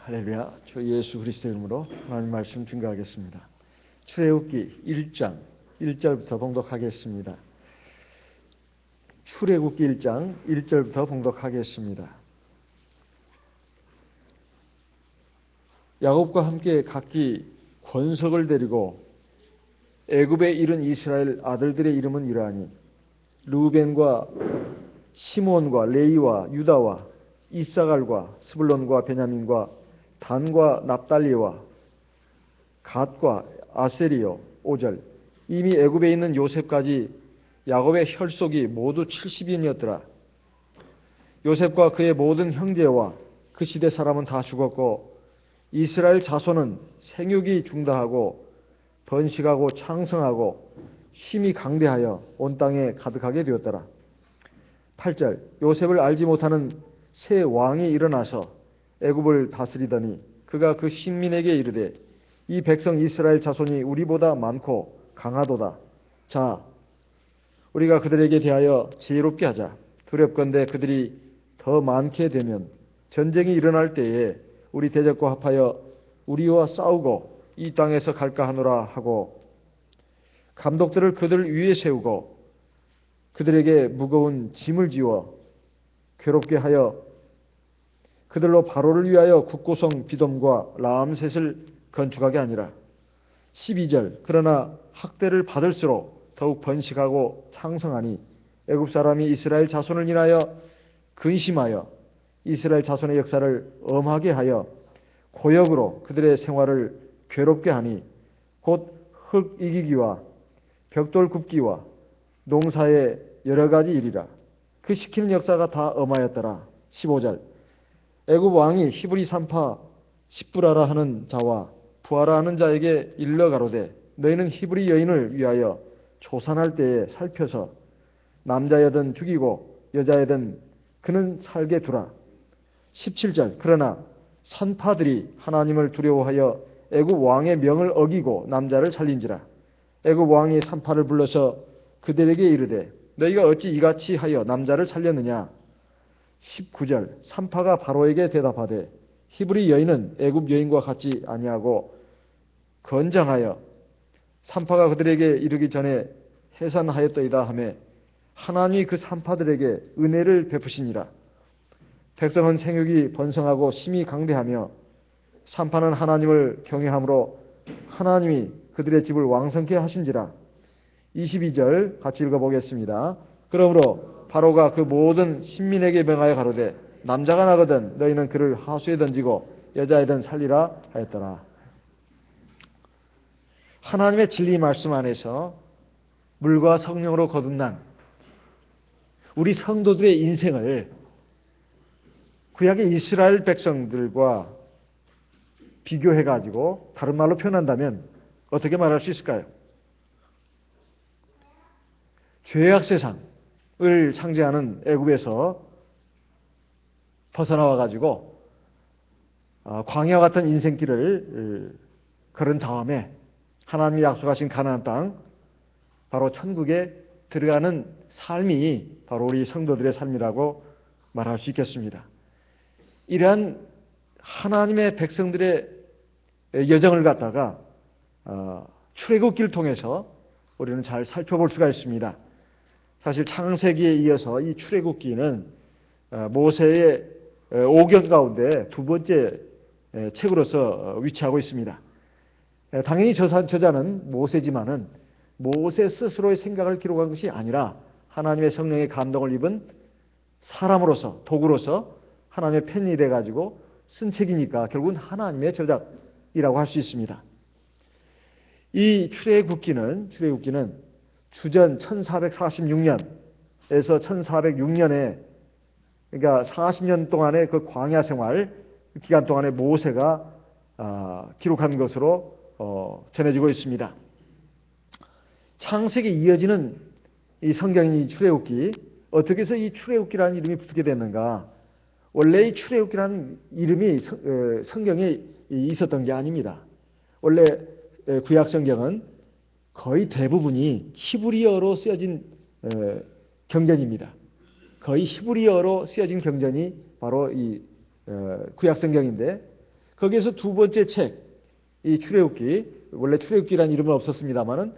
할렐루야. 주 예수 그리스도 이름으로 하나님 말씀 증거하겠습니다. 출애굽기 1장 1절부터 봉독하겠습니다. 출애굽기 1장 1절부터 봉독하겠습니다. 야곱과 함께 각기 권속을 데리고 애굽에 이른 이스라엘 아들들의 이름은 이러하니 르우벤과 시몬과 레위와 유다와 이사갈과 스불론과 베냐민과 단과 납달리와 갓과 아세리요. 5절. 이미 애굽에 있는 요셉까지 야곱의 혈속이 모두 70인이었더라. 요셉과 그의 모든 형제와 그 시대 사람은 다 죽었고 이스라엘 자손은 생육이 중다하고 번식하고 창성하고 힘이 강대하여 온 땅에 가득하게 되었더라. 8절. 요셉을 알지 못하는 새 왕이 일어나서 애굽을 다스리더니 그가 그 신민에게 이르되 이 백성 이스라엘 자손이 우리보다 많고 강하도다. 자, 우리가 그들에게 대하여 지혜롭게 하자. 두렵건대 그들이 더 많게 되면 전쟁이 일어날 때에 우리 대적과 합하여 우리와 싸우고 이 땅에서 갈까 하노라 하고 감독들을 그들 위에 세우고 그들에게 무거운 짐을 지워 괴롭게 하여 그들로 바로를 위하여 국고성 비돔과 라암셋을 건축하게 하니라. 12절. 그러나 학대를 받을수록 더욱 번식하고 창성하니 애굽 사람이 이스라엘 자손을 인하여 근심하여 이스라엘 자손의 역사를 엄하게 하여 고역으로 그들의 생활을 괴롭게 하니 곧 흙 이기기와 벽돌 굽기와 농사의 여러 가지 일이라. 그 시키는 역사가 다 엄하였더라. 15절. 애굽 왕이 히브리 산파 십부라라 하는 자와 부하라 하는 자에게 일러 가로되 너희는 히브리 여인을 위하여 조산할 때에 살펴서 남자여든 죽이고 여자여든 그는 살게 두라. 17절. 그러나 산파들이 하나님을 두려워하여 애굽 왕의 명을 어기고 남자를 살린지라. 애굽 왕이 산파를 불러서 그들에게 이르되 너희가 어찌 이같이 하여 남자를 살렸느냐. 19절. 산파가 바로에게 대답하되 히브리 여인은 애굽 여인과 같지 아니하고 건장하여 산파가 그들에게 이르기 전에 해산하였더이다 하며 하나님이 그 산파들에게 은혜를 베푸시니라. 백성은 생육이 번성하고 심히 강대하며 산파는 하나님을 경외함으로 하나님이 그들의 집을 왕성케 하신지라. 22절 같이 읽어보겠습니다. 그러므로 바로가 그 모든 신민에게 명하여 가로되 남자가 나거든 너희는 그를 하수에 던지고 여자애든 살리라 하였더라. 하나님의 진리 말씀 안에서 물과 성령으로 거듭난 우리 성도들의 인생을 구약의 이스라엘 백성들과 비교해가지고 다른 말로 표현한다면 어떻게 말할 수 있을까요? 죄악 세상을 상징하는 애굽에서 벗어나와 가지고 광야 같은 인생길을 걸은 다음에 하나님이 약속하신 가나안 땅 바로 천국에 들어가는 삶이 바로 우리 성도들의 삶이라고 말할 수 있겠습니다. 이러한 하나님의 백성들의 여정을 갖다가 출애굽기를 통해서 우리는 잘 살펴볼 수가 있습니다. 사실 창세기에 이어서 이 출애굽기는 모세의 5경 가운데 두 번째 책으로서 위치하고 있습니다. 당연히 저자는 모세지만은 모세 스스로의 생각을 기록한 것이 아니라 하나님의 성령의 감동을 입은 사람으로서 도구로서 하나님의 펜이 돼가지고 쓴 책이니까 결국은 하나님의 저작이라고 할 수 있습니다. 이 출애굽기는 주전 1446년에서 1406년에 그러니까 40년 동안의 그 광야 생활 기간 동안에 모세가 기록한 것으로 전해지고 있습니다. 창세기에 이어지는 이 성경인 이 출애굽기, 어떻게 해서 이 출애굽기라는 이름이 붙게 됐는가? 원래 이 출애굽기라는 이름이 성경에 있었던 게 아닙니다. 원래 구약 성경은 거의 대부분이 히브리어로 쓰여진 경전입니다. 거의 히브리어로 쓰여진 경전이 바로 이 구약 성경인데 거기에서 두 번째 책, 이 출애굽기, 원래 출애굽기라는 이름은 없었습니다만은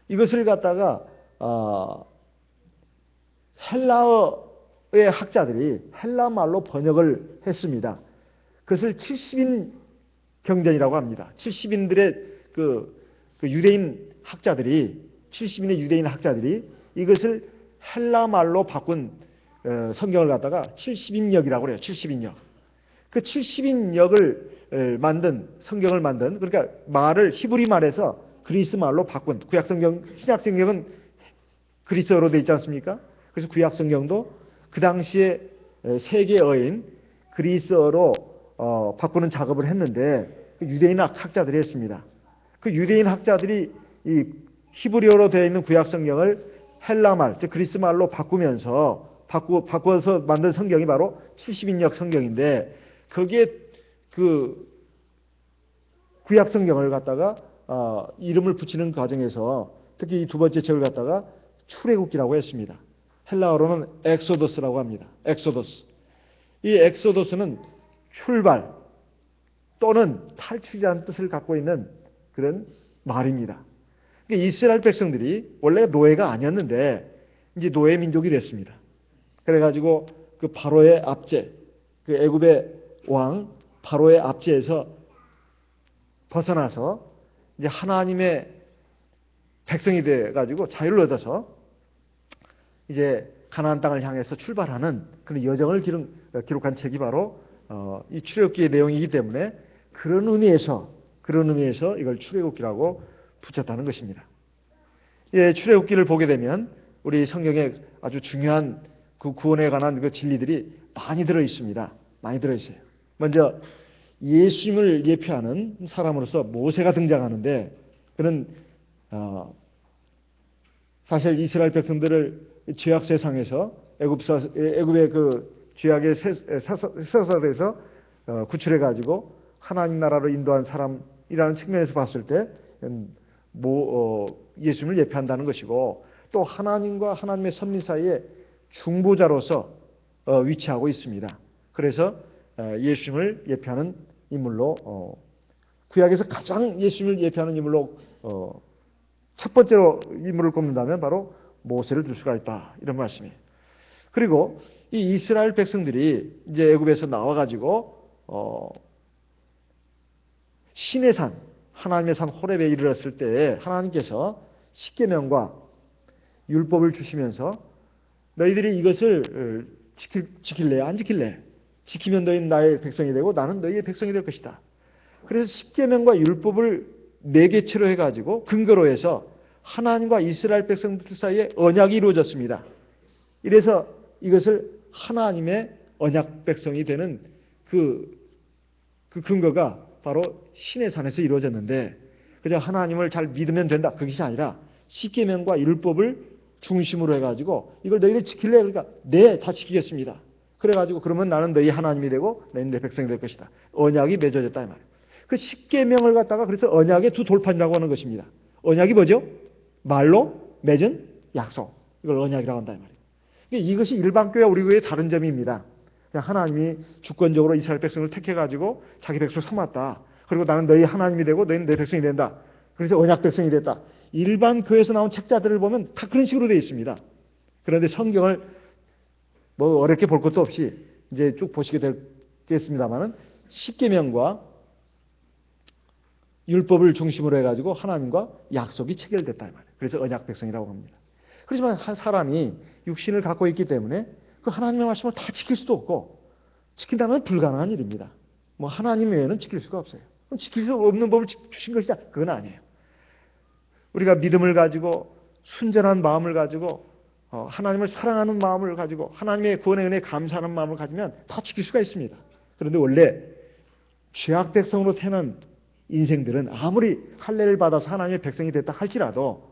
이것을 갖다가 헬라어의 학자들이 헬라 말로 번역을 했습니다. 그것을 70인 경전이라고 합니다. 70인들의 그 유대인 학자들이 70인의 유대인 학자들이 이것을 헬라 말로 바꾼 성경을 갖다가 70인역이라고 그래요. 70인역. 그 70인역을 만든 성경을 만든 그러니까 말을 히브리 말에서 그리스 말로 바꾼 구약 성경 신약 성경은 그리스어로 되어 있지 않습니까? 그래서 구약 성경도 그 당시에 세계어인 그리스어로 바꾸는 작업을 했는데 그 유대인 학자들이 했습니다. 그 유대인 학자들이 이 히브리어로 되어 있는 구약 성경을 헬라 말, 즉 그리스 말로 바꿔서 만든 성경이 바로 70인역 성경인데 거기에 그 구약 성경을 갖다가 이름을 붙이는 과정에서 특히 이 두 번째 책을 갖다가 출애굽기라고 했습니다. 헬라어로는 엑소더스라고 합니다. 엑소더스. 이 엑소더스는 출발 또는 탈출이라는 뜻을 갖고 있는 그런 말입니다. 그러니까 이스라엘 백성들이 원래 노예가 아니었는데 이제 노예 민족이 됐습니다. 그래가지고 그 바로의 압제, 그 애굽의 왕 바로의 압제에서 벗어나서 이제 하나님의 백성이 돼가지고 자유를 얻어서 이제 가나안 땅을 향해서 출발하는 그런 여정을 기록한 책이 바로 이 출애굽기의 내용이기 때문에 그런 의미에서 이걸 출애굽기라고 붙였다는 것입니다. 예, 출애굽기를 보게 되면 우리 성경에 아주 중요한 그 구원에 관한 그 진리들이 많이 들어 있습니다. 많이 들어 있어요. 먼저 예수님을 예표하는 사람으로서 모세가 등장하는데 그는 사실 이스라엘 백성들을 죄악 세상에서 애굽의 그 죄악의 세사에서 구출해 가지고 하나님 나라로 인도한 사람이라는 측면에서 봤을 때 예수님을 예표한다는 것이고 또 하나님과 하나님의 선민 사이에 중보자로서 위치하고 있습니다. 그래서 예수님을 예표하는 인물로 구약에서 가장 예수님을 예표하는 인물로 첫 번째로 인물을 꼽는다면 바로 모세를 들 수가 있다 이런 말씀이에요. 그리고 이 이스라엘 백성들이 이제 애굽에서 나와가지고 신의 산 하나님의 산 호렙에 이르렀을 때 하나님께서 십계명과 율법을 주시면서 너희들이 이것을 지킬래 안 지킬래? 지키면 너희는 나의 백성이 되고 나는 너희의 백성이 될 것이다. 그래서 십계명과 율법을 네 개체로 해가지고 근거로 해서 하나님과 이스라엘 백성들 사이에 언약이 이루어졌습니다. 이래서 이것을 하나님의 언약 백성이 되는 그 근거가 바로 신의 산에서 이루어졌는데 그저 하나님을 잘 믿으면 된다 그것이 아니라 십계명과 율법을 중심으로 해가지고 이걸 너희들 지킬래? 그러니까 네, 다 지키겠습니다. 그래가지고 그러면 나는 너희 하나님이 되고 너희는 내 백성이 될 것이다. 언약이 맺어졌다 이 말이에요. 그 십계명을 갖다가 그래서 언약의 두 돌판이라고 하는 것입니다. 언약이 뭐죠? 말로 맺은 약속. 이걸 언약이라고 한다 이 말이에요. 이것이 일반 교회와 우리 교회의 다른 점입니다. 하나님이 주권적으로 이스라엘 백성을 택해가지고 자기 백성을 삼았다. 그리고 나는 너희 하나님이 되고 너희는 내 백성이 된다. 그래서 언약 백성이 됐다. 일반 교회에서 나온 책자들을 보면 다 그런 식으로 되어 있습니다. 그런데 성경을 뭐 어렵게 볼 것도 없이 이제 쭉 보시게 되겠습니다만은 십계명과 율법을 중심으로 해가지고 하나님과 약속이 체결됐다 이 말이에요. 그래서 언약 백성이라고 합니다. 그렇지만 한 사람이 육신을 갖고 있기 때문에 그 하나님의 말씀을 다 지킬 수도 없고 지킨다면 불가능한 일입니다. 뭐 하나님 외에는 지킬 수가 없어요. 그럼 지킬 수 없는 법을 주신 것이다. 그건 아니에요. 우리가 믿음을 가지고 순전한 마음을 가지고 하나님을 사랑하는 마음을 가지고 하나님의 구원의 은혜에 감사하는 마음을 가지면 다 지킬 수가 있습니다. 그런데 원래 죄악 백성으로 태어난 인생들은 아무리 할례를 받아서 하나님의 백성이 됐다 할지라도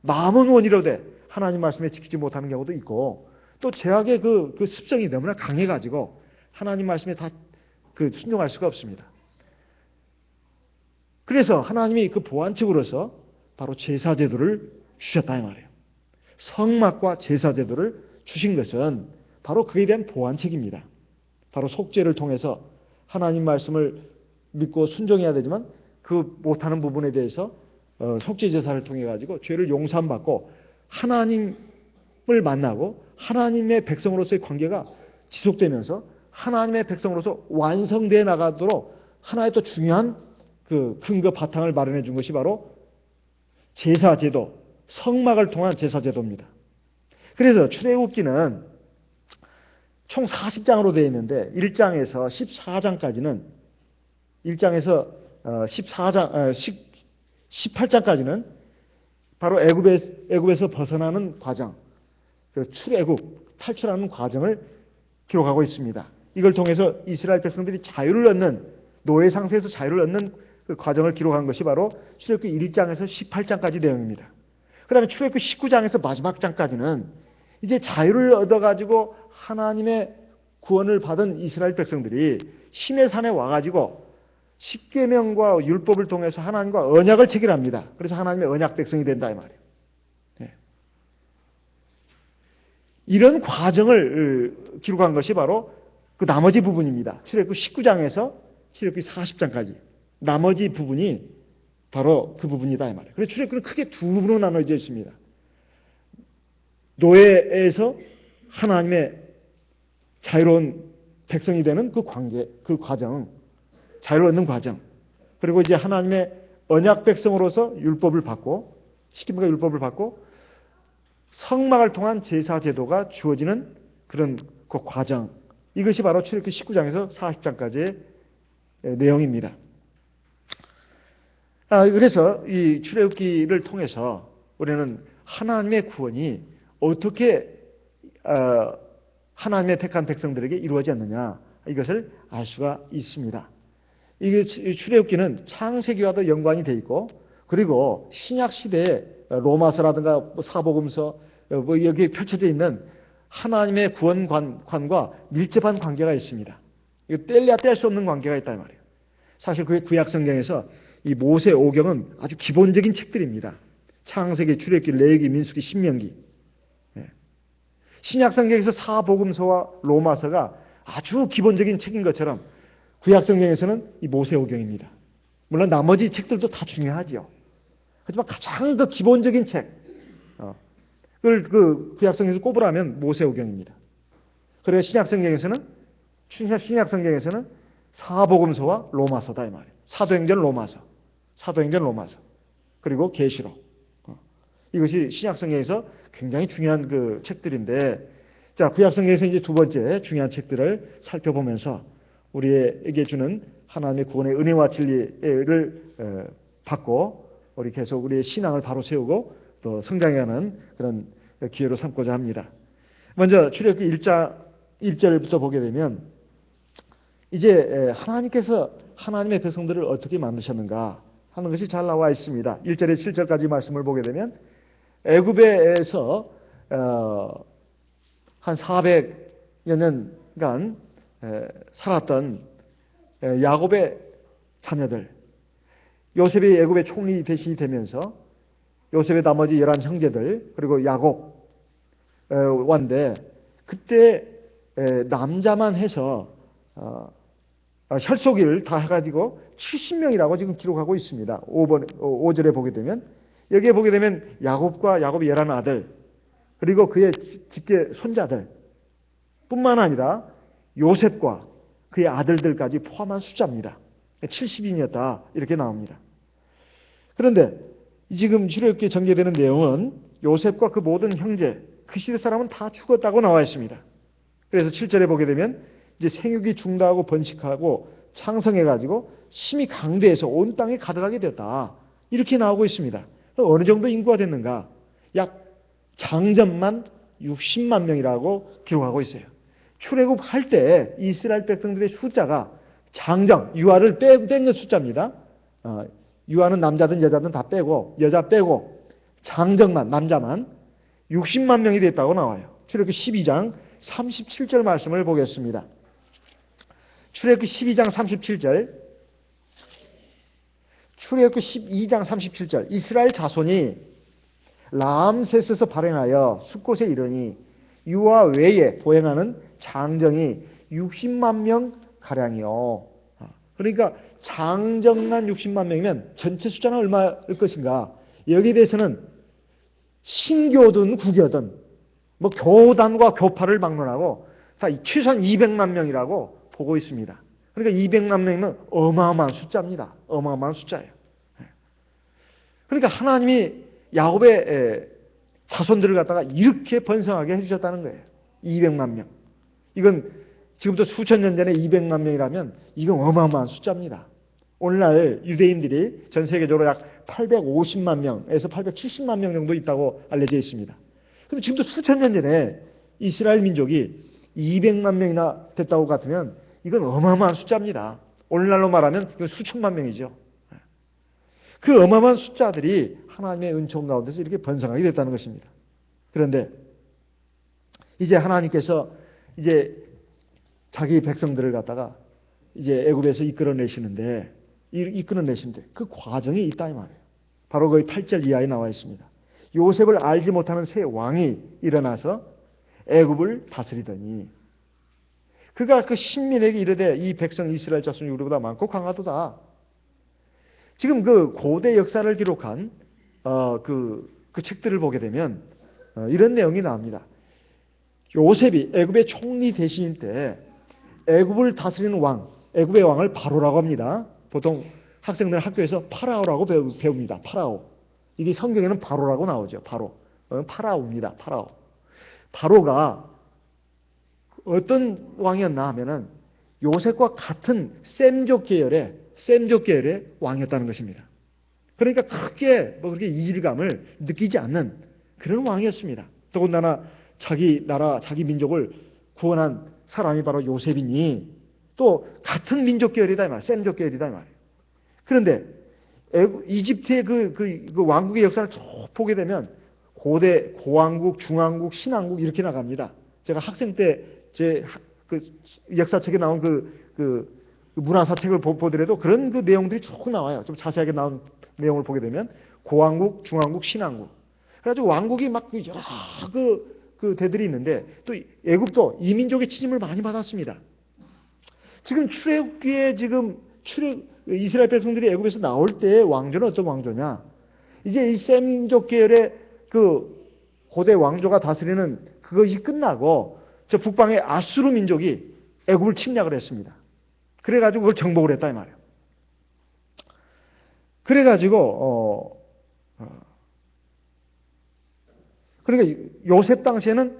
마음은 원이로되 하나님 말씀에 지키지 못하는 경우도 있고 또 죄악의 그 습성이 너무나 강해가지고 하나님 말씀에 다 순종할 수가 없습니다. 그래서 하나님이 그 보완책으로서 바로 제사제도를 주셨다 이 말이에요. 성막과 제사제도를 주신 것은 바로 그에 대한 보완책입니다. 바로 속죄를 통해서 하나님 말씀을 믿고 순종해야 되지만 그 못하는 부분에 대해서 속죄 제사를 통해 가지고 죄를 용서받고 하나님을 만나고 하나님의 백성으로서의 관계가 지속되면서 하나님의 백성으로서 완성되어 나가도록 하나의 또 중요한 그 근거 바탕을 마련해 준 것이 바로 제사 제도, 성막을 통한 제사 제도입니다. 그래서 출애굽기는 총 40장으로 되어 있는데 1장에서 14장까지는 1장에서 18장까지는 바로 애굽에서 벗어나는 과정, 그 출애굽, 탈출하는 과정을 기록하고 있습니다. 이걸 통해서 이스라엘 백성들이 자유를 얻는, 노예 상태에서 자유를 얻는 그 과정을 기록한 것이 바로 출애굽기 1장에서 18장까지 내용입니다. 그 다음에 출애굽기 19장에서 마지막 장까지는 이제 자유를 얻어가지고 하나님의 구원을 받은 이스라엘 백성들이 시내산에 와가지고 십계명과 율법을 통해서 하나님과 언약을 체결합니다. 그래서 하나님의 언약 백성이 된다 이 말이에요. 네. 이런 과정을 기록한 것이 바로 그 나머지 부분입니다. 출애굽기 19장에서 출애굽기 40장까지 나머지 부분이 바로 그 부분이다 이 말이에요. 그래서 출애굽기는 크게 두 부분으로 나눠져 있습니다. 노예에서 하나님의 자유로운 백성이 되는 그 관계, 그 과정, 자유를 얻는 과정. 그리고 이제 하나님의 언약 백성으로서 율법을 받고, 십계명과 율법을 받고, 성막을 통한 제사 제도가 주어지는 그런 그 과정. 이것이 바로 출애굽기 19장에서 40장까지의 내용입니다. 그래서 이 출애굽기를 통해서 우리는 하나님의 구원이 어떻게 하나님의 택한 백성들에게 이루어졌느냐 이것을 알 수가 있습니다. 이게 출애굽기는 창세기와도 연관이 돼 있고 그리고 신약 시대에 로마서라든가 사복음서 여기에 펼쳐져 있는 하나님의 구원관과 밀접한 관계가 있습니다. 이거 뗄래야 뗄 수 없는 관계가 있다 이 말이에요. 사실 그 구약 성경에서 이 모세 오경은 아주 기본적인 책들입니다. 창세기, 출애굽기, 레위기, 민수기, 신명기. 신약 성경에서 사복음서와 로마서가 아주 기본적인 책인 것처럼 구약 성경에서는 이 모세오경입니다. 물론 나머지 책들도 다 중요하죠. 하지만 가장 더 기본적인 책, 그 구약 성경에서 꼽으라면 모세오경입니다. 그리고 신약 성경에서는 사복음서와 로마서다 이 말이에요. 사도행전 로마서, 그리고 계시록. 이것이 신약 성경에서 굉장히 중요한 그 책들인데, 자, 구약 성경에서 이제 두 번째 중요한 책들을 살펴보면서 우리에게 주는 하나님의 구원의 은혜와 진리를 받고 우리 계속 우리의 신앙을 바로 세우고 또 성장해가는 그런 기회로 삼고자 합니다. 먼저 출애굽기 1장 1절부터 보게 되면 이제 하나님께서 하나님의 백성들을 어떻게 만드셨는가 하는 것이 잘 나와 있습니다. 1절에 7절까지 말씀을 보게 되면 애굽에서 한 400여 년간 살았던 야곱의 자녀들, 요셉이 애굽의 총리 대신이 되면서 요셉의 나머지 11 형제들 그리고 야곱 완데 그때 남자만 해서 혈속일 다 해가지고 70명이라고 지금 기록하고 있습니다. 5절에 보게 되면 여기에 보게 되면 야곱과 야곱의 11 아들 그리고 그의 직계 손자들 뿐만 아니라 요셉과 그의 아들들까지 포함한 숫자입니다. 70인이었다 이렇게 나옵니다. 그런데 지금 출애굽기에 전개되는 내용은 요셉과 그 모든 형제 그 시대 사람은 다 죽었다고 나와 있습니다. 그래서 7절에 보게 되면 이제 생육이 중다하고 번식하고 창성해가지고 심히 강대해서 온 땅에 가득하게 되었다 이렇게 나오고 있습니다. 어느 정도 인구가 됐는가? 약 장전만 60만 명이라고 기록하고 있어요. 출애굽할 때 이스라엘 백성들의 숫자가 장정, 유아를 뺀 숫자입니다. 유아는 남자든 여자든 다 빼고 여자 빼고 장정만, 남자만 60만 명이 됐다고 나와요. 출애굽기 12장 37절 말씀을 보겠습니다. 출애굽기 12장 37절, 출애굽기 12장 37절, 이스라엘 자손이 람세스에서 발행하여 숫곳에 이르니 유아 외에 보행하는 장정이 60만 명 가량이요. 그러니까 장정난 60만 명이면 전체 숫자는 얼마일 것인가? 여기에 대해서는 신교든 구교든 뭐 교단과 교파를 막론하고 다 최소한 200만 명이라고 보고 있습니다. 그러니까 200만 명이면 어마어마한 숫자입니다. 어마어마한 숫자예요. 그러니까 하나님이 야곱의 자손들을 갖다가 이렇게 번성하게 해주셨다는 거예요. 200만 명. 이건 지금부터 수천 년 전에 200만 명이라면 이건 어마어마한 숫자입니다. 오늘날 유대인들이 전 세계적으로 약 850만 명에서 870만 명 정도 있다고 알려져 있습니다. 그럼 지금도 수천 년 전에 이스라엘 민족이 200만 명이나 됐다고 같으면 이건 어마어마한 숫자입니다. 오늘날로 말하면 이건 수천만 명이죠. 그 어마어마한 숫자들이 하나님의 은총 가운데서 이렇게 번성하게 됐다는 것입니다. 그런데 이제 하나님께서 이제 자기 백성들을 갖다가 이제 애굽에서 이끌어내시는데 그 과정이 있다 이 말이에요. 바로 거기 8절 이하에 나와 있습니다. 요셉을 알지 못하는 새 왕이 일어나서 애굽을 다스리더니 그가 그 신민에게 이르되 이 백성 이스라엘 자손이 우리보다 많고 강하도다. 지금 그 고대 역사를 기록한 그 책들을 보게 되면 이런 내용이 나옵니다. 요셉이 애굽의 총리 대신일 때 애굽을 다스리는 왕, 애굽의 왕을 바로라고 합니다. 보통 학생들 학교에서 파라오라고 배웁니다. 파라오. 이게 성경에는 바로라고 나오죠. 바로. 파라오입니다. 파라오. 바로가 어떤 왕이었나 하면은 요셉과 같은 셈족 계열의 왕이었다는 것입니다. 그러니까 크게 그렇게 이질감을 느끼지 않는 그런 왕이었습니다. 더군다나 자기 나라, 자기 민족을 구원한 사람이 바로 요셉이니 또 같은 민족 계열이다 이 말이에요. 셈족 계열이다 이 말이에요. 그런데 이집트의 그 왕국의 역사를 쭉 보게 되면 고대, 고왕국, 중왕국, 신왕국 이렇게 나갑니다. 제가 학생 때 제 그 역사책에 나온 그 문화사책을 보더라도 그런 그 내용들이 쭉 나와요. 좀 자세하게 나온 내용을 보게 되면 고왕국, 중왕국, 신왕국. 그래가지고 왕국이 막 여러 그 대들이 있는데 또 애굽도 이민족의 침입을 많이 받았습니다. 지금 출애굽기에 이스라엘 백성들이 애굽에서 나올 때 왕조는 어떤 왕조냐? 이제 이 셈족 계열의 그 고대 왕조가 다스리는 그것이 끝나고 저 북방의 아수르 민족이 애굽을 침략을 했습니다. 그래가지고 그걸 정복을 했다 이 말이에요. 그래가지고 그러니까 요셉 당시에는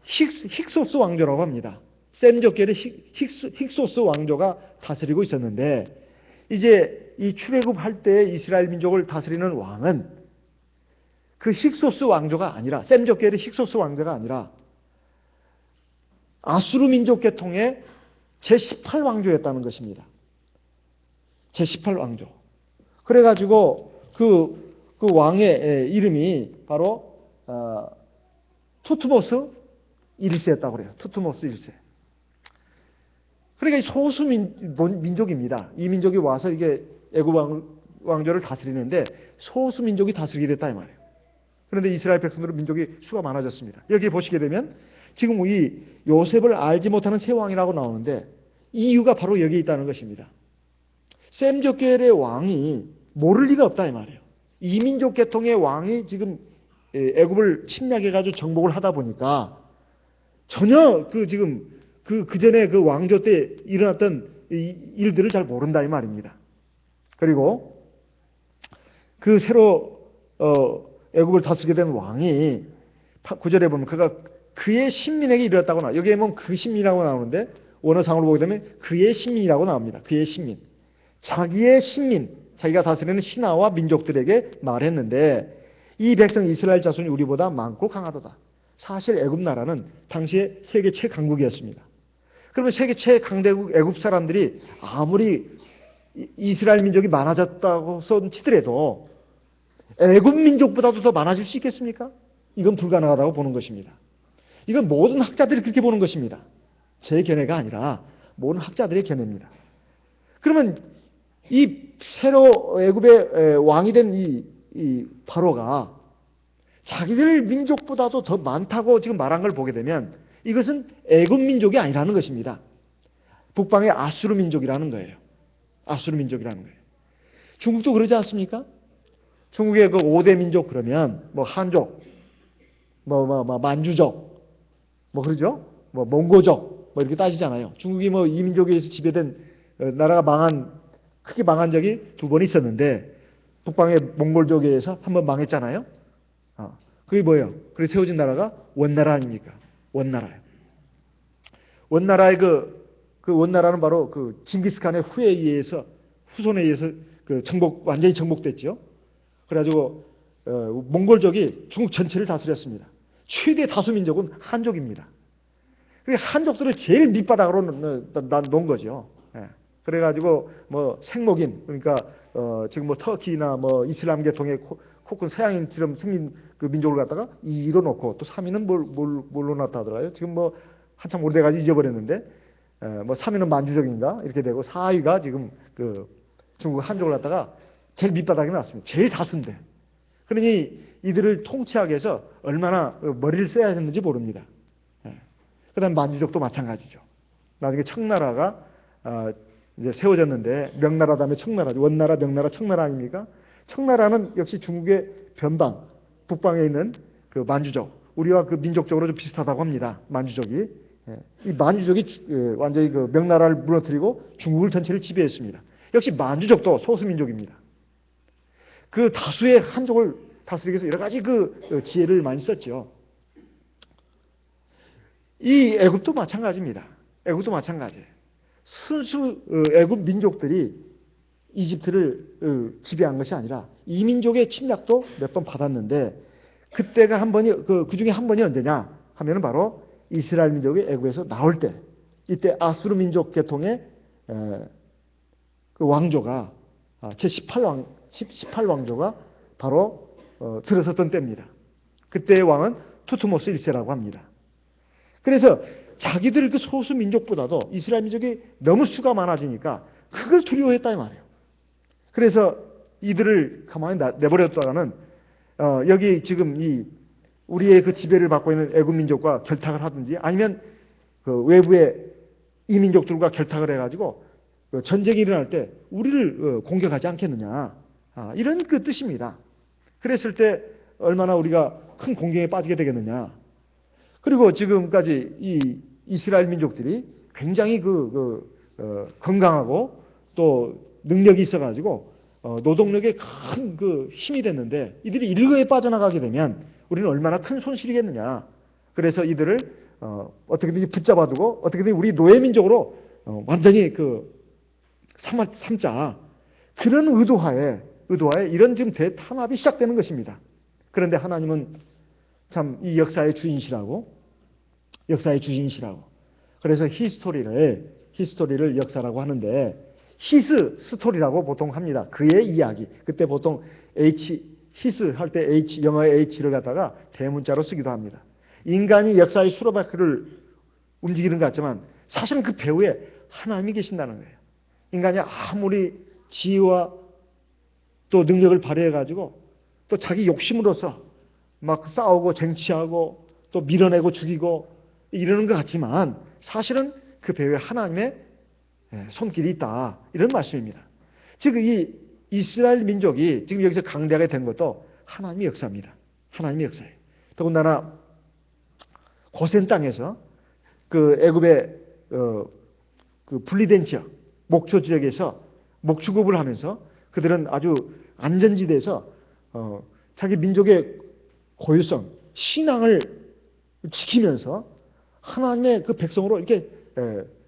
힉소스 왕조라고 합니다. 셈족 계열의 힉소스 왕조가 다스리고 있었는데 이제 이 출애굽할 때 이스라엘 민족을 다스리는 왕은 그 힉소스 왕조가 아니라 셈족 계열의 힉소스 왕조가 아니라 아수르 민족 계통의 제18왕조였다는 것입니다. 제18왕조. 그래가지고 그 왕의 이름이 바로 투트모스 1세였다고 그래요. 투트모스 1세. 그러니까 소수 민족입니다. 이 민족이 와서 이게 애굽 왕조를 다스리는데 소수 민족이 다스리게 됐다 이 말이에요. 그런데 이스라엘 백성들은 민족이 수가 많아졌습니다. 여기 보시게 되면 지금 이 요셉을 알지 못하는 새 왕이라고 나오는데 이유가 바로 여기에 있다는 것입니다. 셈족 계열의 왕이 모를 리가 없다 이 말이에요. 이민족 계통의 왕이 지금 애굽을 침략해가지고 정복을 하다 보니까 전혀 그 전에 그 왕조 때 일어났던 일들을 잘 모른다 이 말입니다. 그리고 그 새로 애굽을 다스리게 된 왕이 9절에 보면 그의 신민에게 이르렀다고 나와요. 여기에 보면 그 신민이라고 나오는데 원어상으로 보게 되면 그의 신민이라고 나옵니다. 그의 신민. 자기의 신민, 자기가 다스리는 신하와 민족들에게 말했는데 이 백성 이스라엘 자손이 우리보다 많고 강하도다. 사실 애굽 나라는 당시에 세계 최강국이었습니다. 그러면 세계 최강대국 애굽 사람들이 아무리 이스라엘 민족이 많아졌다고 치더라도 애굽 민족보다도 더 많아질 수 있겠습니까? 이건 불가능하다고 보는 것입니다. 이건 모든 학자들이 그렇게 보는 것입니다. 제 견해가 아니라 모든 학자들의 견해입니다. 그러면 이 새로 애굽의 왕이 된 이 바로가 자기들 민족보다도 더 많다고 지금 말한 걸 보게 되면 이것은 애굽 민족이 아니라는 것입니다. 북방의 아수르 민족이라는 거예요. 아수르 민족이라는 거예요. 중국도 그러지 않습니까? 중국의 그 5대 민족 그러면 뭐 한족, 만주족, 뭐 그러죠? 뭐 몽고족 뭐 이렇게 따지잖아요. 중국이 뭐 이민족에 의해서 지배된 나라가 크게 망한 적이 2번 있었는데 북방의 몽골족에 의해서 한 번 망했잖아요. 그게 뭐예요? 그래서 세워진 나라가 원나라 아닙니까? 원나라예요. 원나라의 그 원나라는 바로 그 징기스칸의 후손에 의해서 완전히 정복됐죠. 그래가지고 몽골족이 중국 전체를 다스렸습니다. 최대 다수 민족은 한족입니다. 한족들을 제일 밑바닥으로 놓은 거죠. 예. 그래가지고 뭐 생목인 그러니까 지금 뭐 터키나 뭐 이슬람계 동의 코큰 서양인처럼 생긴 그 민족을 갖다가 2위로 놓고 또 3위는 뭘로 놨다 하더라고요. 지금 뭐 한참 오래돼가지고 잊어버렸는데 뭐 3위는 만주족인가 이렇게 되고 4위가 지금 그 중국 한족을 갖다가 제일 밑바닥에 놨습니다. 제일 다수인데. 그러니 이들을 통치하기 위해서 얼마나 머리를 써야 했는지 모릅니다. 그 다음 만주족도 마찬가지죠. 나중에 청나라가 이제 세워졌는데 명나라 다음에 청나라죠. 원나라, 명나라, 청나라 아닙니까? 청나라는 역시 중국의 변방, 북방에 있는 그 만주족, 우리와 그 민족적으로 좀 비슷하다고 합니다. 만주족이. 이 만주족이 완전히 그 명나라를 무너뜨리고 중국을 전체를 지배했습니다. 역시 만주족도 소수민족입니다. 그 다수의 한족을 다스리기 위해서 여러 가지 그 지혜를 많이 썼죠. 이 애굽도 마찬가지입니다. 애굽도 마찬가지예요. 순수 애굽 민족들이 이집트를 지배한 것이 아니라 이민족의 침략도 몇 번 받았는데 그때가 한 번이 그 중에 한 번이 언제냐 하면은 바로 이스라엘 민족이 애굽에서 나올 때 이때 아수르 민족 계통의 그 왕조가 제18왕조가 바로 들어섰던 때입니다. 그때의 왕은 투트모스 1세라고 합니다. 그래서 자기들 그 소수 민족보다도 이스라엘 민족이 너무 수가 많아지니까 그걸 두려워했다 이 말이에요. 그래서 이들을 가만히 내버렸다가는 여기 지금 우리의 그 지배를 받고 있는 애굽 민족과 결탁을 하든지 아니면 그 외부의 이 민족들과 결탁을 해가지고 전쟁이 일어날 때 우리를 공격하지 않겠느냐 이런 그 뜻입니다. 그랬을 때 얼마나 우리가 큰 공경에 빠지게 되겠느냐. 그리고 지금까지 이 이스라엘 민족들이 굉장히 건강하고 또 능력이 있어가지고 노동력에 큰 그 힘이 됐는데 이들이 일거에 빠져나가게 되면 우리는 얼마나 큰 손실이겠느냐. 그래서 이들을 어떻게든지 붙잡아두고 어떻게든지 우리 노예민족으로 완전히 삼자. 그런 의도하에 이런 지금 대탄압이 시작되는 것입니다. 그런데 하나님은 참 이 역사의 주인이시라고. 그래서 히스토리를 역사라고 하는데 히스 스토리라고 보통 합니다. 그의 이야기. 그때 보통 히스 할 때 영어의 H를 갖다가 대문자로 쓰기도 합니다. 인간이 역사의 수로바퀴를 움직이는 것 같지만 사실은 그 배후에 하나님이 계신다는 거예요. 인간이 아무리 지혜와 또 능력을 발휘해가지고 또 자기 욕심으로서 막 싸우고 쟁취하고 또 밀어내고 죽이고 이러는 것 같지만 사실은 그 배후에 하나님의 손길이 있다. 이런 말씀입니다. 즉 이 이스라엘 민족이 지금 여기서 강대하게 된 것도 하나님의 역사입니다. 하나님의 역사예요. 더군다나 고센 땅에서 그 애굽의 그 분리된 지역, 목초 지역에서 목축업을 하면서 그들은 아주 안전지대에서 자기 민족의 고유성, 신앙을 지키면서 하나님의 그 백성으로 이렇게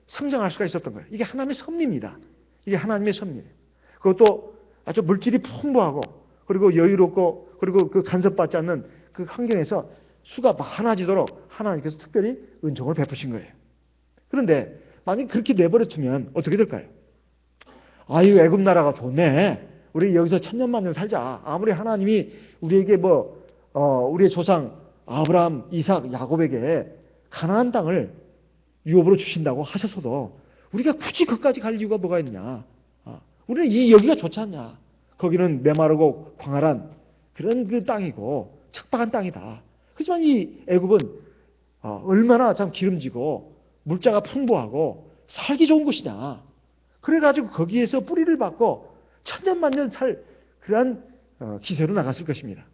성장할 수가 있었던 거예요. 이게 하나님의 섭리입니다. 이게 하나님의 섭리예요. 그것도 아주 물질이 풍부하고 그리고 여유롭고 그리고 그 간섭받지 않는 그 환경에서 수가 많아지도록 하나님께서 특별히 은총을 베푸신 거예요. 그런데 만약에 그렇게 내버려 두면 어떻게 될까요? 아유, 애굽 나라가 좋네. 우리 여기서 천년만년 살자. 아무리 하나님이 우리에게 우리의 조상 아브라함, 이삭, 야곱에게 가나안 땅을 유업으로 주신다고 하셨어도 우리가 굳이 거기까지 갈 이유가 뭐가 있냐? 우리는 여기가 좋지 않냐? 거기는 메마르고 광활한 그런 그 땅이고 척박한 땅이다. 하지만 이 애굽은 얼마나 참 기름지고 물자가 풍부하고 살기 좋은 곳이냐? 그래가지고 거기에서 뿌리를 받고 천년만년 살 그러한 기세로 나갔을 것입니다.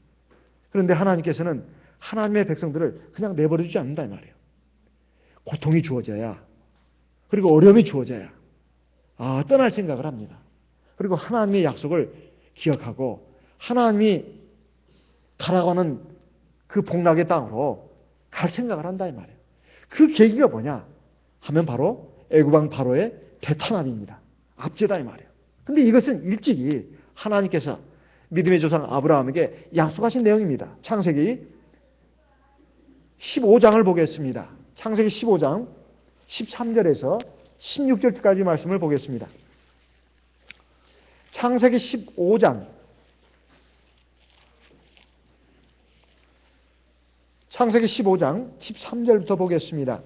그런데 하나님께서는 하나님의 백성들을 그냥 내버려두지 않는다 이 말이에요. 고통이 주어져야, 그리고 어려움이 주어져야 떠날 생각을 합니다. 그리고 하나님의 약속을 기억하고 하나님이 가라고 하는 그 복락의 땅으로 갈 생각을 한다 이 말이에요. 그 계기가 뭐냐 하면 바로 애굽왕 바로의 대탄압입니다. 압제다 이 말이에요. 근데 이것은 일찍이 하나님께서 믿음의 조상 아브라함에게 약속하신 내용입니다. 창세기 15장을 보겠습니다. 창세기 15장 13절에서 16절까지 말씀을 보겠습니다. 창세기 15장 13절부터 보겠습니다.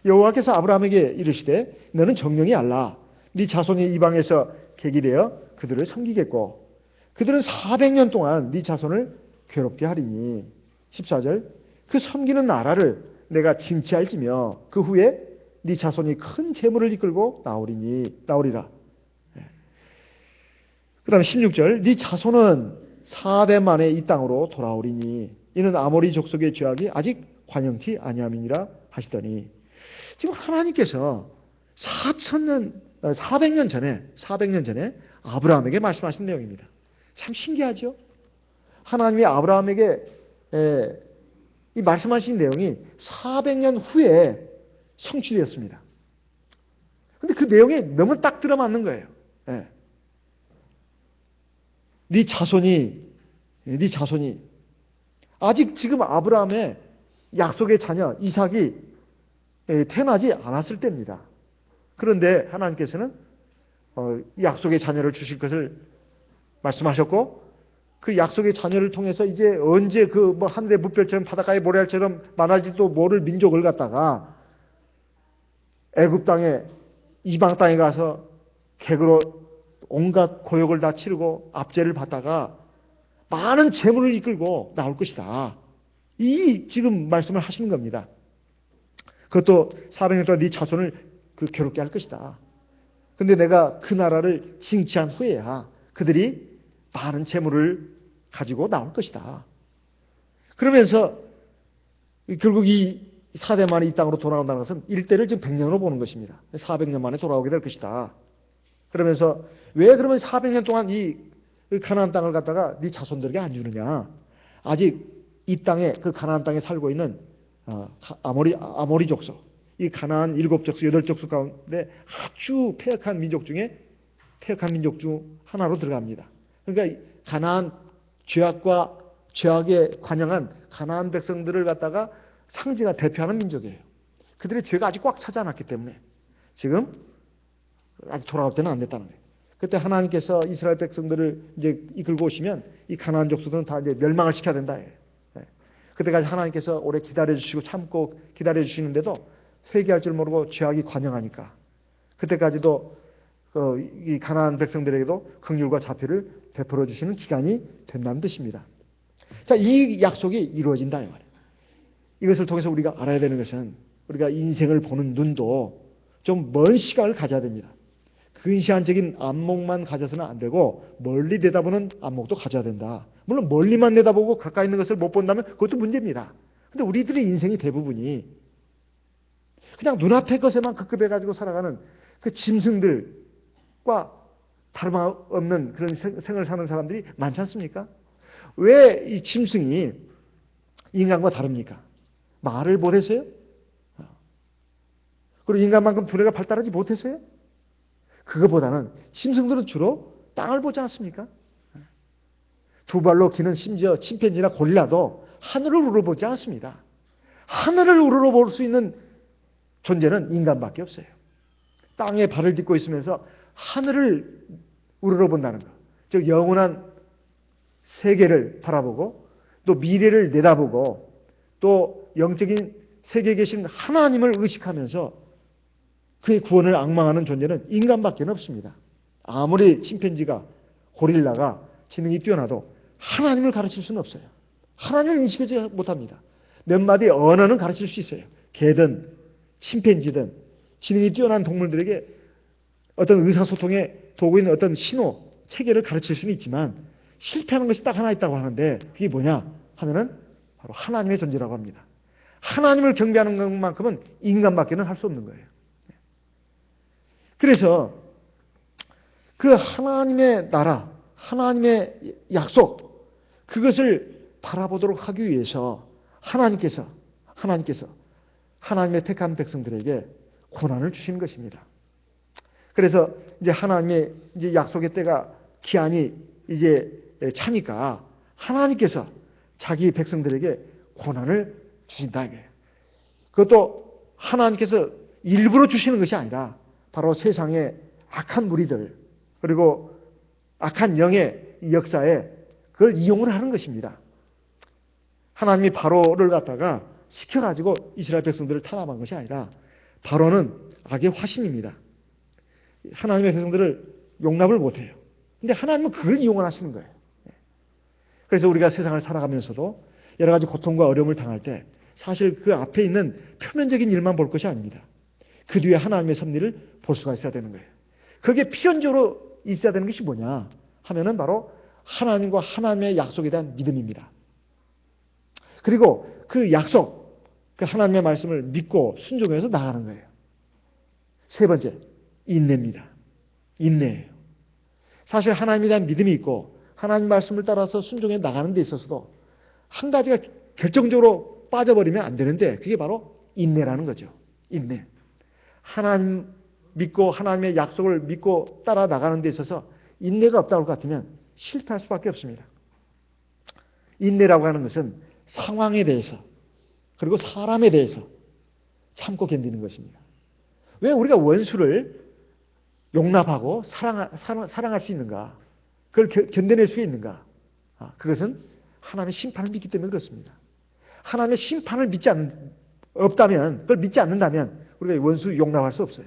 여호와께서 아브라함에게 이르시되 너는 정령이 알라. 네 자손이 이방에서 객이되어 그들을 섬기겠고 그들은 400년 동안 네 자손을 괴롭게 하리니. 14절 그 섬기는 나라를 내가 징치할지며 그 후에 네 자손이 큰 재물을 이끌고 나오리라. 그 다음에 16절 네 자손은 4대 만에 이 땅으로 돌아오리니 이는 아모리 족속의 죄악이 아직 관영치 아니함이니라 하시더니, 지금 하나님께서 400년 전에 아브라함에게 말씀하신 내용입니다. 참 신기하죠? 하나님이 아브라함에게 이 말씀하신 내용이 400년 후에 성취되었습니다. 근데 그 내용에 너무 딱 들어맞는 거예요. 네 자손이 아직 지금 아브라함의 약속의 자녀 이삭이 태어나지 않았을 때입니다. 그런데 하나님께서는 약속의 자녀를 주실 것을 말씀하셨고, 그 약속의 자녀를 통해서 이제 언제 그 하늘의 무별처럼 바닷가의 모래알처럼 많아질도 모를 민족을 갖다가 애굽 땅에 이방 땅에 가서 객으로 온갖 고역을 다 치르고 압제를 받다가 많은 재물을 이끌고 나올 것이다. 이 지금 말씀을 하시는 겁니다. 그것도 400년 동안 네 자손을 괴롭게 할 것이다. 근데 내가 그 나라를 징치한 후에야 그들이 많은 재물을 가지고 나올 것이다. 그러면서 결국 이 4대 만에 이 땅으로 돌아온다는 것은 일대를 지금 100년으로 보는 것입니다. 400년 만에 돌아오게 될 것이다. 그러면서 왜 그러면 400년 동안 이 가나안 땅을 갖다가 네 자손들에게 안 주느냐? 아직 이 땅에 그 가나안 땅에 살고 있는 아모리 족속, 이 가나안 7족속, 8족속 가운데 아주 패역한 민족 중 하나로 들어갑니다. 그러니까 가나안 죄악과 죄악에 관영한 가나안 백성들을 갖다가 상징하 대표하는 민족이에요. 그들의 죄가 아직 꽉 차지 않았기 때문에 지금 아직 돌아올 때는 안 됐다는 거예요. 그때 하나님께서 이스라엘 백성들을 이제 이끌고 오시면 이 가나안 족속들은 다 이제 멸망을 시켜야 된다. 그때까지 하나님께서 오래 기다려주시고 참고 기다려주시는데도 회개할 줄 모르고 죄악이 관영하니까 그때까지도 이 가나안 백성들에게도 긍휼과 자비를 베풀어 주시는 기간이 된다는 뜻입니다. 자, 이 약속이 이루어진다 이 말이에요. 이것을 통해서 우리가 알아야 되는 것은 우리가 인생을 보는 눈도 좀 먼 시각을 가져야 됩니다. 근시안적인 안목만 가져서는 안 되고 멀리 내다보는 안목도 가져야 된다. 물론 멀리만 내다보고 가까이 있는 것을 못 본다면 그것도 문제입니다. 그런데 우리들의 인생이 대부분이 그냥 눈앞의 것에만 급급해가지고 살아가는 그 짐승들과 다름없는 그런 생을 사는 사람들이 많지 않습니까? 왜 이 짐승이 인간과 다릅니까? 말을 못해서요? 그리고 인간만큼 두뇌가 발달하지 못해서요? 그거보다는 짐승들은 주로 땅을 보지 않습니까? 두 발로 기는 심지어 침팬지나 고릴라도 하늘을 우러보지 않습니다. 하늘을 우러볼 수 있는 존재는 인간밖에 없어요. 땅에 발을 딛고 있으면서 하늘을 우러본다는 것. 즉 영원한 세계를 바라보고 또 미래를 내다보고 또 영적인 세계에 계신 하나님을 의식하면서 그의 구원을 앙망하는 존재는 인간밖에 없습니다. 아무리 침팬지가 고릴라가 지능이 뛰어나도 하나님을 가르칠 수는 없어요. 하나님을 인식하지 못합니다. 몇 마디 언어는 가르칠 수 있어요. 개든 침팬지든 지능이 뛰어난 동물들에게 어떤 의사소통의 도구인 어떤 신호, 체계를 가르칠 수는 있지만 실패하는 것이 딱 하나 있다고 하는데 그게 뭐냐 하면은 바로 하나님의 존재라고 합니다. 하나님을 경배하는 것만큼은 인간밖에는 할 수 없는 거예요. 그래서 그 하나님의 나라, 하나님의 약속, 그것을 바라보도록 하기 위해서 하나님께서 하나님의 택한 백성들에게 고난을 주시는 것입니다. 그래서 이제 하나님의 이제 약속의 때가 기한이 이제 차니까 하나님께서 자기 백성들에게 고난을 주신다 이거예요. 그것도 하나님께서 일부러 주시는 것이 아니라 바로 세상의 악한 무리들 그리고 악한 영의 역사에 그걸 이용을 하는 것입니다. 하나님이 바로를 갖다가 시켜가지고 이스라엘 백성들을 탄압한 것이 아니라 바로는 악의 화신입니다. 하나님의 백성들을 용납을 못해요. 근데 하나님은 그걸 이용을 하시는 거예요. 그래서 우리가 세상을 살아가면서도 여러 가지 고통과 어려움을 당할 때 사실 그 앞에 있는 표면적인 일만 볼 것이 아닙니다. 그 뒤에 하나님의 섭리를 볼 수가 있어야 되는 거예요. 그게 필연적으로 있어야 되는 것이 뭐냐 하면은 바로 하나님과 하나님의 약속에 대한 믿음입니다. 그리고 그 약속, 그 하나님의 말씀을 믿고 순종해서 나가는 거예요. 세 번째, 인내입니다. 인내예요. 사실 하나님에 대한 믿음이 있고 하나님 말씀을 따라서 순종해 나가는 데 있어서도 한 가지가 결정적으로 빠져버리면 안 되는데 그게 바로 인내라는 거죠. 인내. 하나님 믿고 하나님의 약속을 믿고 따라 나가는 데 있어서 인내가 없다고 할 것 같으면 실패할 수밖에 없습니다. 인내라고 하는 것은 상황에 대해서 그리고 사람에 대해서 참고 견디는 것입니다. 왜 우리가 원수를 용납하고 사랑할 수 있는가? 그걸 견뎌낼 수 있는가? 그것은 하나님의 심판을 믿기 때문에 그렇습니다. 하나님의 심판을 없다면, 그걸 믿지 않는다면 우리가 원수 용납할 수 없어요.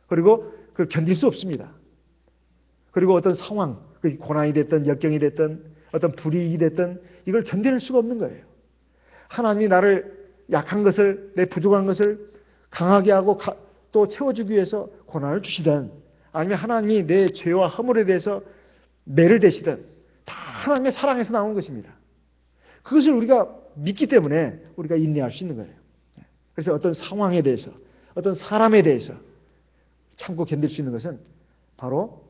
그리고 그걸 견딜 수 없습니다. 그리고 어떤 상황, 고난이 됐든 역경이 됐든 어떤 불이익이 됐든 이걸 견뎌낼 수가 없는 거예요. 하나님이 나를 약한 것을, 내 부족한 것을 강하게 하고 또 채워주기 위해서 고난을 주시든 아니면 하나님이 내 죄와 허물에 대해서 매를 대시든 다 하나님의 사랑에서 나오는 것입니다. 그것을 우리가 믿기 때문에 우리가 인내할 수 있는 거예요. 그래서 어떤 상황에 대해서, 어떤 사람에 대해서 참고 견딜 수 있는 것은 바로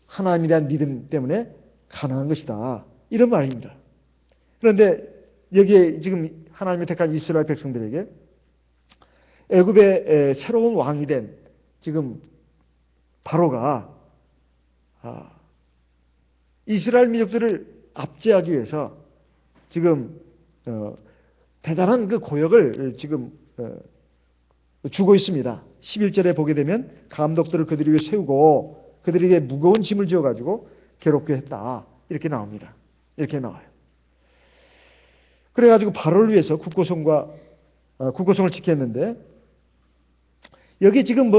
하나님에 대한 믿음 때문에 가능한 것이다. 이런 말입니다. 그런데 여기에 지금 하나님이 택한 이스라엘 백성들에게 애굽의 새로운 왕이 된 지금 바로가 이스라엘 민족들을 압제하기 위해서 지금 대단한 그 고역을 지금 주고 있습니다. 11절에 보게 되면 감독들을 그들 위에 세우고 그들에게 무거운 짐을 지어가지고 괴롭게 했다. 이렇게 나옵니다. 이렇게 나와요. 그래가지고 바로를 위해서 국고성을 지켰는데 여기 지금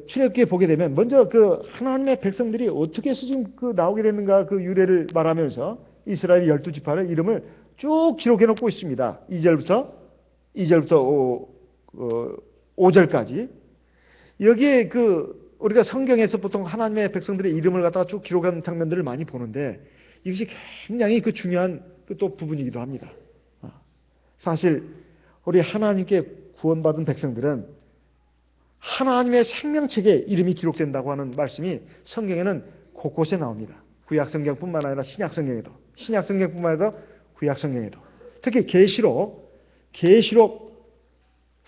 출애굽기에 보게 되면 먼저 그 하나님의 백성들이 어떻게 해서 지금 나오게 됐는가 그 유래를 말하면서 이스라엘 12지파의 이름을 쭉 기록해 놓고 있습니다. 2절부터 5절까지. 여기에 우리가 성경에서 보통 하나님의 백성들의 이름을 갖다가 쭉 기록한 장면들을 많이 보는데 이것이 굉장히 중요한 또 부분이기도 합니다. 사실 우리 하나님께 구원받은 백성들은 하나님의 생명책에 이름이 기록된다고 하는 말씀이 성경에는 곳곳에 나옵니다. 구약성경뿐만 아니라 신약성경에도, 신약성경뿐만 아니라 구약성경에도. 특히 계시록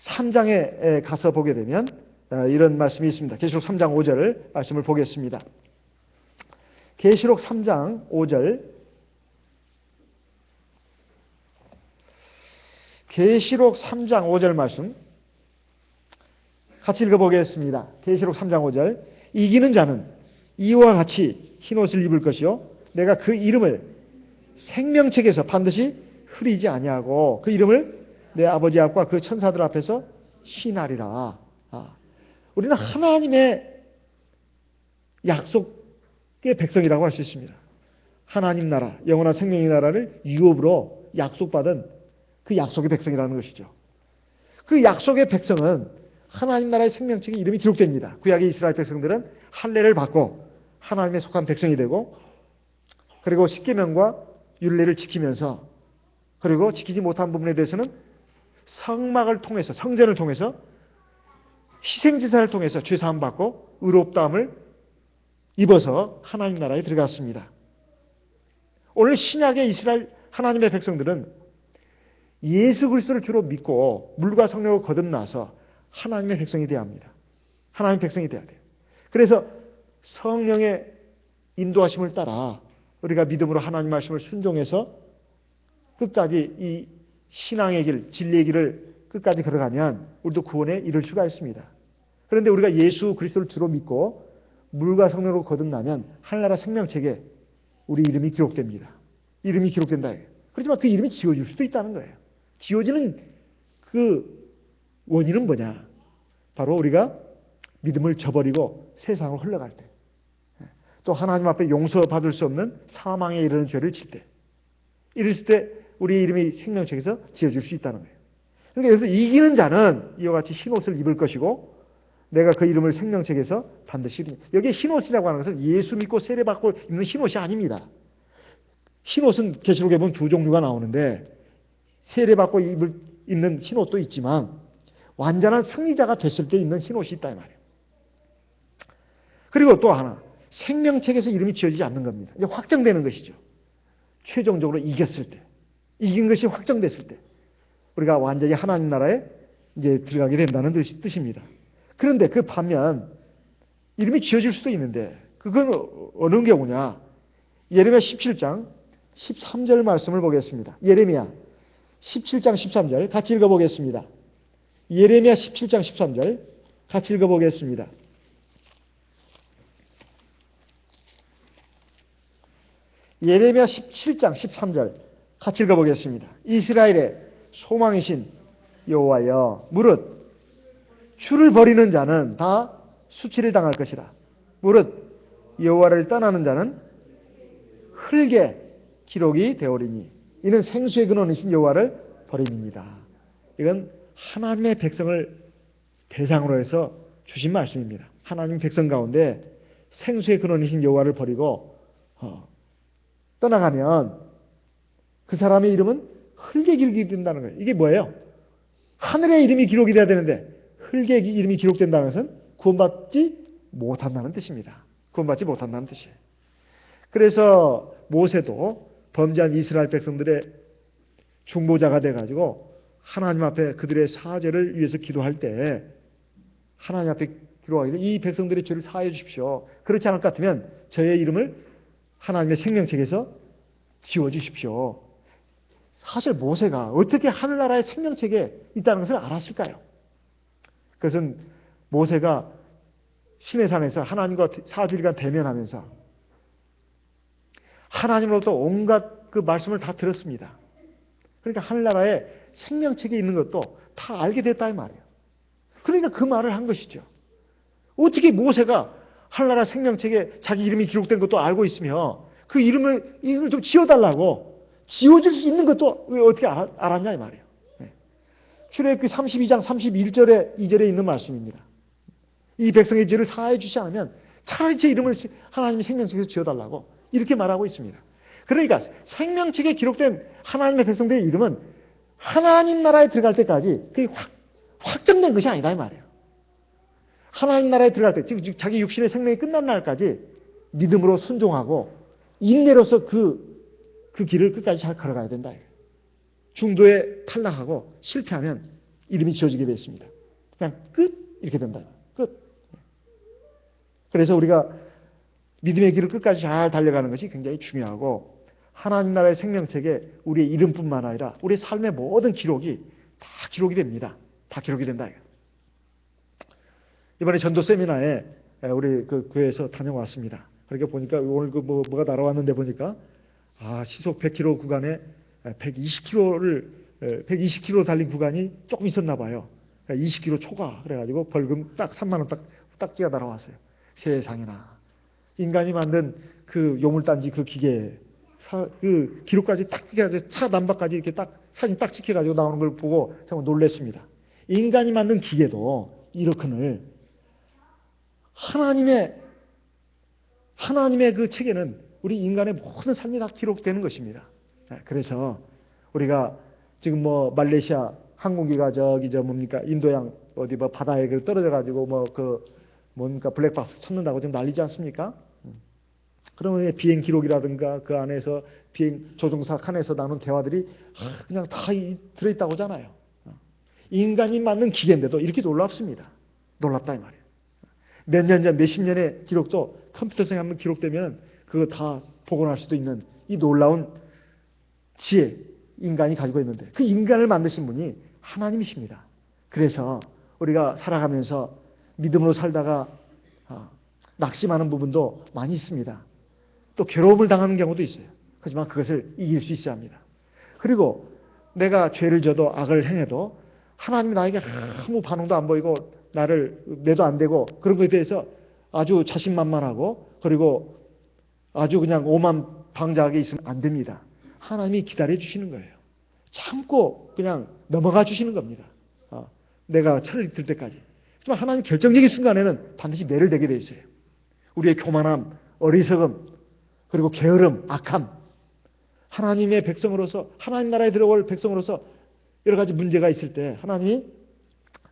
3장에 가서 보게 되면 이런 말씀이 있습니다. 계시록 3장 5절 말씀을 보겠습니다. 계시록 3장 5절. 계시록 3장 5절 말씀 같이 읽어보겠습니다. 계시록 3장 5절. 이기는 자는 이와 같이 흰옷을 입을 것이요 내가 그 이름을 생명책에서 반드시 흐리지 아니하고 그 이름을 내 아버지 앞과 그 천사들 앞에서 시인하리라. 우리는 하나님의 약속의 백성이라고 할 수 있습니다. 하나님 나라, 영원한 생명의 나라를 유업으로 약속받은 그 약속의 백성이라는 것이죠. 그 약속의 백성은 하나님 나라의 생명책에 이름이 기록됩니다. 구약의 이스라엘 백성들은 할례를 받고 하나님에 속한 백성이 되고, 그리고 십계명과 율례를 지키면서, 그리고 지키지 못한 부분에 대해서는 성막을 통해서, 성전을 통해서 희생제사를 통해서 죄사함 받고 의롭다함을 입어서 하나님 나라에 들어갔습니다. 오늘 신약의 이스라엘 하나님의 백성들은 예수 그리스도를 주로 믿고 물과 성령으로 거듭나서 하나님의 백성이 되어야 합니다. 하나님의 백성이 되어야 돼요. 그래서 성령의 인도하심을 따라 우리가 믿음으로 하나님 말씀을 순종해서 끝까지 이 신앙의 길, 진리의 길을 끝까지 걸어가면 우리도 구원에 이를 수가 있습니다. 그런데 우리가 예수 그리스도를 주로 믿고 물과 성령으로 거듭나면 하늘나라 생명책에 우리 이름이 기록됩니다. 이름이 기록된다. 그렇지만 그 이름이 지워질 수도 있다는 거예요. 지워지는 그 원인은 뭐냐? 바로 우리가 믿음을 저버리고 세상을 흘러갈 때, 또 하나님 앞에 용서받을 수 없는 사망에 이르는 죄를 질 때, 이랬을 때 우리 이름이 생명책에서 지어질 수 있다는 거예요. 그러니까 여기서 이기는 자는 이와 같이 흰옷을 입을 것이고 내가 그 이름을 생명책에서 반드시 이루니. 여기에 흰옷이라고 하는 것은 예수 믿고 세례받고 입는 흰옷이 아닙니다. 흰옷은 계시록에 보면 두 종류가 나오는데 세례받고 입는 흰옷도 있지만 완전한 승리자가 됐을 때 입는 흰옷이 있다 이 말이에요. 그리고 또 하나, 생명책에서 이름이 지어지지 않는 겁니다. 이제 확정되는 것이죠. 최종적으로 이겼을 때, 이긴 것이 확정됐을 때 우리가 완전히 하나님 나라에 이제 들어가게 된다는 뜻입니다. 그런데 그 반면 이름이 지어질 수도 있는데 그건 어느 경우냐? 예레미야 17장 13절 말씀을 보겠습니다. 예레미야 17장 13절 같이 읽어보겠습니다. 예레미야 17장 13절 같이 읽어보겠습니다. 예레미야 17장 13절 같이 읽어보겠습니다. 이스라엘의 소망이신 여호와여, 무릇 주를 버리는 자는 다 수치를 당할 것이라. 무릇 여호와를 떠나는 자는 흙에 기록이 되오리니 이는 생수의 근원이신 여호와를 버림입니다. 이건 하나님의 백성을 대상으로 해서 주신 말씀입니다. 하나님 백성 가운데 생수의 근원이신 여호와를 버리고 떠나가면 그 사람의 이름은 흙에 기록이 된다는 거예요. 이게 뭐예요? 하늘의 이름이 기록이 돼야 되는데 흙의 이름이 기록된다는 것은 구원받지 못한다는 뜻입니다. 구원받지 못한다는 뜻이에요. 그래서 모세도 범죄한 이스라엘 백성들의 중보자가 돼가지고 하나님 앞에 그들의 사죄를 위해서 기도할 때 하나님 앞에 기도하기를 이 백성들의 죄를 사하여 주십시오. 그렇지 않을 것 같으면 저의 이름을 하나님의 생명책에서 지워주십시오. 사실 모세가 어떻게 하늘나라의 생명책에 있다는 것을 알았을까요? 그것은 모세가 시내산에서 하나님과 4주일간 대면하면서 하나님으로부터 온갖 그 말씀을 다 들었습니다. 그러니까 하늘나라에 생명책에 있는 것도 다 알게 됐다 이 말이에요. 그러니까 그 말을 한 것이죠. 어떻게 모세가 하늘나라 생명책에 자기 이름이 기록된 것도 알고 있으며 그 이름을 좀 지워달라고 지워질 수 있는 것도 왜 어떻게 알았냐 이 말이에요. 출애굽기 32장 31절에 2절에 있는 말씀입니다. 이 백성의 죄를 사하여 주지 않으면 차라리 제 이름을 하나님의 생명책에서 지어달라고 이렇게 말하고 있습니다. 그러니까 생명책에 기록된 하나님의 백성들의 이름은 하나님 나라에 들어갈 때까지 그게 확정된 것이 아니다 이 말이에요. 하나님 나라에 들어갈 때, 즉 자기 육신의 생명이 끝난 날까지 믿음으로 순종하고 인내로서 그 길을 끝까지 잘 걸어가야 된다. 중도에 탈락하고 실패하면 이름이 지어지게 되어 있습니다. 그냥 끝 이렇게 된다. 끝. 그래서 우리가 믿음의 길을 끝까지 잘 달려가는 것이 굉장히 중요하고 하나님 나라의 생명책에 우리의 이름뿐만 아니라 우리의 삶의 모든 기록이 다 기록이 됩니다. 다 기록이 된다. 이번에 전도 세미나에 우리 그 교회에서 다녀왔습니다. 그렇게 보니까 오늘 그 뭐가 날아왔는데 보니까 시속 100km 구간에 120km 달린 구간이 조금 있었나 봐요. 20km 초과 그래가지고 벌금 딱 3만 원 딱 뛰어 날아왔어요. 세상에나 인간이 만든 그 요물단지 그 기계 그 기록까지 딱 해가지고 차 남바까지 이렇게 딱 사진 딱 찍혀가지고 나오는 걸 보고 정말 놀랐습니다. 인간이 만든 기계도 이렇거늘 하나님의 그 책에는 우리 인간의 모든 삶이 다 기록되는 것입니다. 그래서 우리가 지금 뭐 말레이시아 항공기가 뭡니까 인도양 어디 뭐 바다에 떨어져 가지고 뭡니까 블랙박스 찾는다고 지금 난리지 않습니까? 그러면 비행 기록이라든가 그 안에서 비행 조종사 칸에서 나눈 대화들이 그냥 다 들어있다고 하잖아요. 인간이 만든 기계인데도 이렇게 놀랍습니다. 놀랍다 이 말이에요. 몇 년 전, 몇십 년의 기록도 컴퓨터상에 한번 기록되면 그거 다 복원할 수도 있는 이 놀라운 지혜, 인간이 가지고 있는데 그 인간을 만드신 분이 하나님이십니다. 그래서 우리가 살아가면서 믿음으로 살다가 낙심하는 부분도 많이 있습니다. 또 괴로움을 당하는 경우도 있어요. 하지만 그것을 이길 수 있어야 합니다. 그리고 내가 죄를 져도 악을 행해도 하나님이 나에게 아무 반응도 안 보이고 나를 내도 안 되고 그런 것에 대해서 아주 자신만만하고 그리고 아주 그냥 오만방자하게 있으면 안 됩니다. 하나님이 기다려 주시는 거예요. 참고 그냥 넘어가 주시는 겁니다. 내가 철이 들 때까지. 하지만 하나님 결정적인 순간에는 반드시 매를 대게 돼 있어요. 우리의 교만함, 어리석음, 그리고 게으름, 악함. 하나님의 백성으로서 하나님 나라에 들어올 백성으로서 여러 가지 문제가 있을 때 하나님이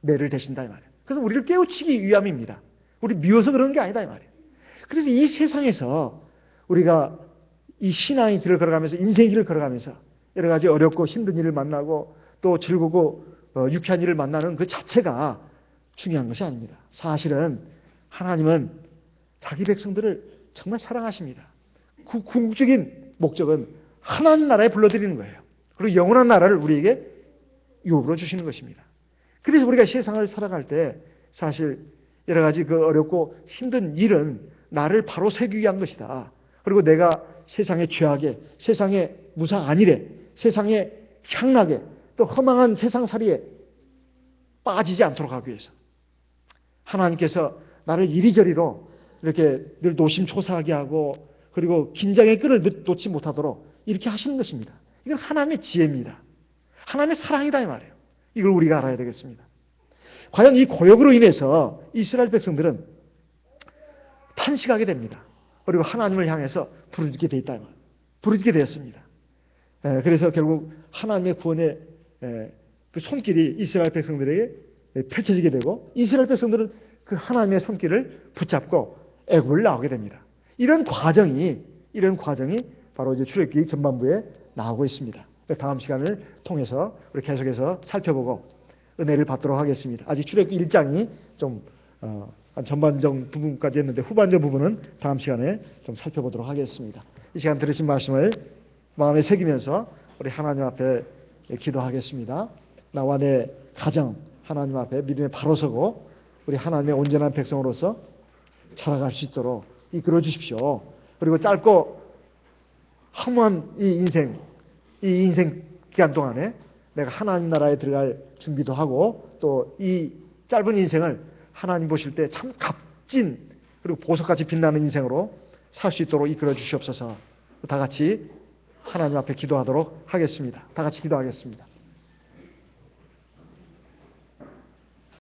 매를 대신다 이 말이에요. 그래서 우리를 깨우치기 위함입니다. 우리 미워서 그러는 게 아니다 이 말이에요. 그래서 이 세상에서 우리가 이 신앙의 길을 걸어가면서 인생의 길을 걸어가면서 여러 가지 어렵고 힘든 일을 만나고 또 즐거고 유쾌한 일을 만나는 그 자체가 중요한 것이 아닙니다. 사실은 하나님은 자기 백성들을 정말 사랑하십니다. 그 궁극적인 목적은 하나님 나라에 불러들이는 거예요. 그리고 영원한 나라를 우리에게 유업으로 주시는 것입니다. 그래서 우리가 세상을 살아갈 때 사실 여러 가지 그 어렵고 힘든 일은 나를 바로 세우기 위한 것이다. 그리고 내가 세상의 죄악에, 세상의 무상 안일에, 세상의 향락에, 또 허망한 세상살이에 빠지지 않도록 하기 위해서 하나님께서 나를 이리저리로 이렇게 늘 노심초사하게 하고 그리고 긴장의 끈을 놓지 못하도록 이렇게 하시는 것입니다. 이건 하나님의 지혜입니다. 하나님의 사랑이다 이 말이에요. 이걸 우리가 알아야 되겠습니다. 과연 이 고역으로 인해서 이스라엘 백성들은 탄식하게 됩니다. 그리고 하나님을 향해서 부르짖게 돼 있다 이 말이에요. 부르짖게 되었습니다. 그래서 결국 하나님의 구원의 그 손길이 이스라엘 백성들에게 펼쳐지게 되고 이스라엘 백성들은 그 하나님의 손길을 붙잡고 애굽을 나오게 됩니다. 이런 과정이 바로 이제 출애굽기 전반부에 나오고 있습니다. 다음 시간을 통해서 우리 계속해서 살펴보고 은혜를 받도록 하겠습니다. 아직 출애굽기 1장이 좀 전반적 부분까지 했는데 후반적 부분은 다음 시간에 좀 살펴보도록 하겠습니다. 이 시간 들으신 말씀을 마음에 새기면서 우리 하나님 앞에 기도하겠습니다. 나와 내 가정 하나님 앞에 믿음에 바로 서고 우리 하나님의 온전한 백성으로서 살아갈 수 있도록 이끌어 주십시오. 그리고 짧고 허무한 이 인생 기간 동안에 내가 하나님 나라에 들어갈 준비도 하고 또 이 짧은 인생을 하나님 보실 때 참 값진 그리고 보석같이 빛나는 인생으로 살 수 있도록 이끌어 주시옵소서. 다 같이 하나님 앞에 기도하도록 하겠습니다. 다 같이 기도하겠습니다.